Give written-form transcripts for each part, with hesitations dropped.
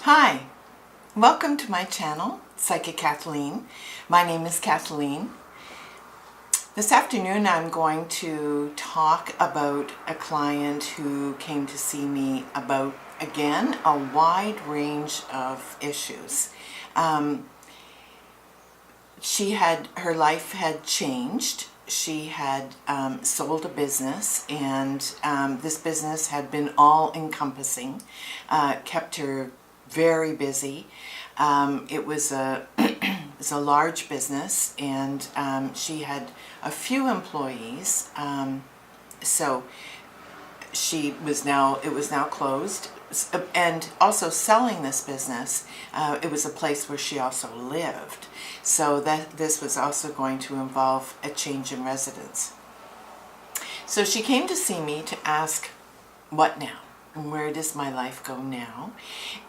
Hi, welcome to my channel, Psychic Kathleen. My name is Kathleen. This afternoon I'm going to talk about a client who came to see me about, again, a wide range of issues. Her life had changed. She had sold a business, and this business had been all-encompassing, kept her very busy. It was a large business, and she had a few employees. So it was now closed, and also selling this business. It was a place where she also lived, so that this was also going to involve a change in residence. So she came to see me to ask, what now? Where does my life go now?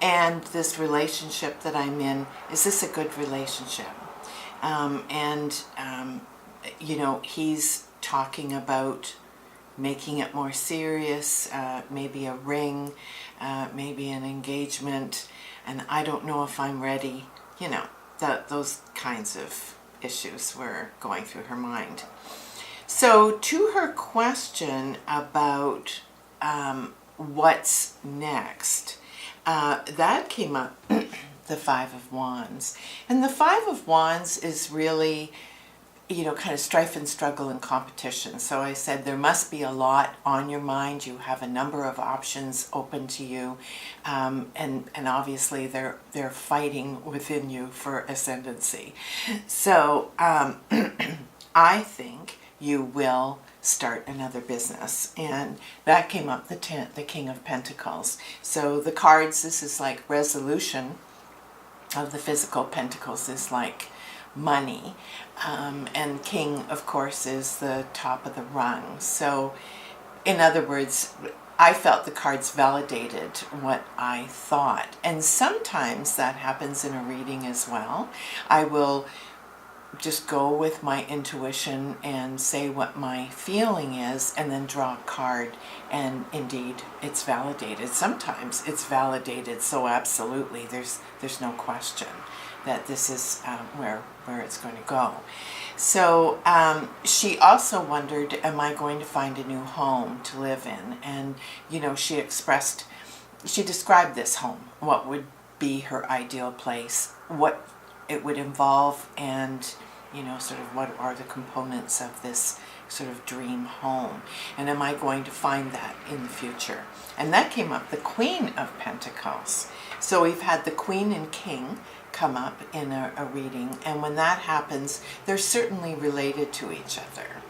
And this relationship that I'm in, is this a good relationship? He's talking about making it more serious, maybe a ring, maybe an engagement, and I don't know if I'm ready. Those kinds of issues were going through her mind. So to her question about what's next, that came up, the Five of Wands. And the Five of Wands is really, kind of strife and struggle and competition. So I said there must be a lot on your mind. You have a number of options open to you, and obviously they're fighting within you for ascendancy. So I think you will start another business, and that came up, the King of Pentacles. So the cards, this is like resolution of the physical. Pentacles is like money, and King, of course, is the top of the rung. So in other words, I felt the cards validated what I thought, and sometimes that happens in a reading as well. I will just go with my intuition and say what my feeling is, and then draw a card, and indeed it's validated. Sometimes it's validated so absolutely there's no question that this is where it's going to go. So she also wondered, am I going to find a new home to live in? And she described this home, what would be her ideal place, what it would involve, and sort of what are the components of this sort of dream home, and am I going to find that in the future? And that came up, the Queen of Pentacles. So we've had the Queen and King come up in a reading, and when that happens, they're certainly related to each other.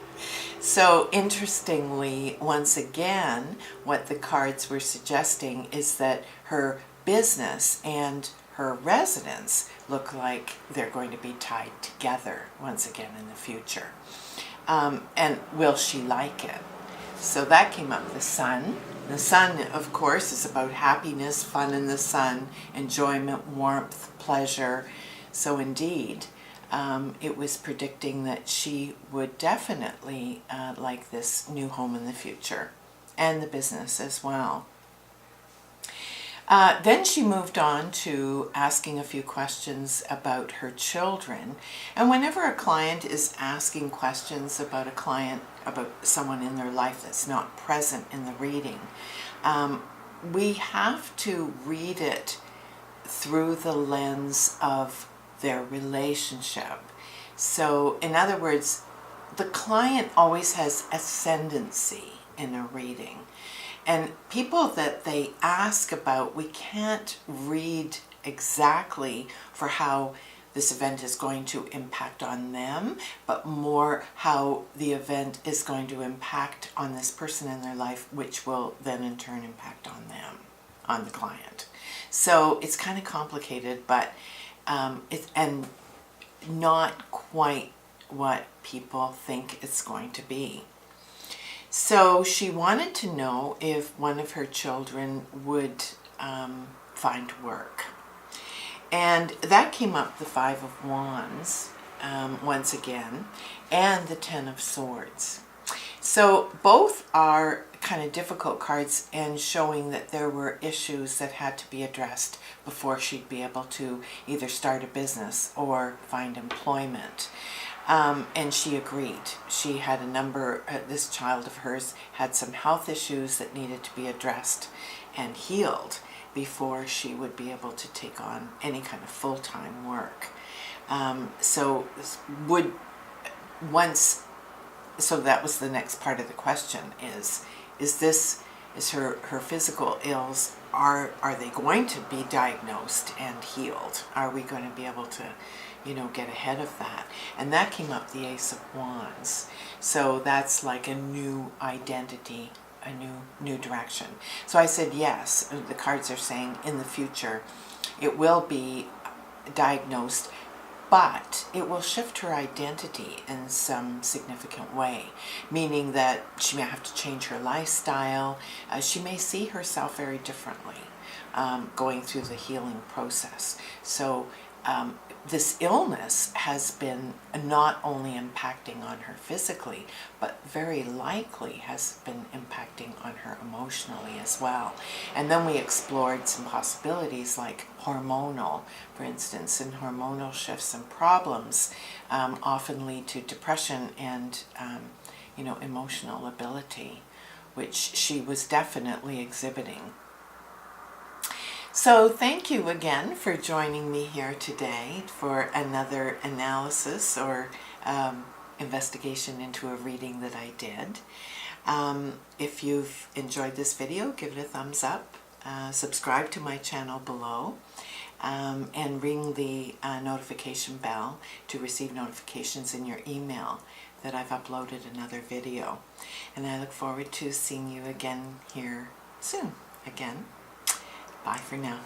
So interestingly, once again, what the cards were suggesting is that her business and her residence look like they're going to be tied together once again in the future. And will she like it? So that came up, the Sun. The Sun, of course, is about happiness, fun in the sun, enjoyment, warmth, pleasure. So indeed, it was predicting that she would definitely like this new home in the future, and the business as well. Then she moved on to asking a few questions about her children. And whenever a client is asking questions about about someone in their life that's not present in the reading, we have to read it through the lens of their relationship. So in other words, the client always has ascendancy in a reading. And people that they ask about, we can't read exactly for how this event is going to impact on them, but more how the event is going to impact on this person in their life, which will then in turn impact on them, on the client. So it's kind of complicated, but and not quite what people think it's going to be. So she wanted to know if one of her children would find work. And that came up, the Five of Wands, once again, and the Ten of Swords. So both are kind of difficult cards and showing that there were issues that had to be addressed before she'd be able to either start a business or find employment. And she agreed. She had a number, this child of hers had some health issues that needed to be addressed and healed before she would be able to take on any kind of full-time work. So that was the next part of the question is her physical ills, are they going to be diagnosed and healed? Are we going to be able to, get ahead of that? And that came up the Ace of Wands. So that's like a new identity, a new direction. So I said yes. The cards are saying in the future it will be diagnosed, but it will shift her identity in some significant way, meaning that she may have to change her lifestyle. She may see herself very differently going through the healing process. So this illness has been not only impacting on her physically, but very likely has been impacting on her emotionally as well. And then we explored some possibilities like hormonal, for instance, and hormonal shifts and problems often lead to depression and emotional lability, which she was definitely exhibiting. So thank you again for joining me here today for another analysis or investigation into a reading that I did. If you've enjoyed this video, give it a thumbs up, subscribe to my channel below, and ring the notification bell to receive notifications in your email that I've uploaded another video. And I look forward to seeing you again here soon. Bye for now.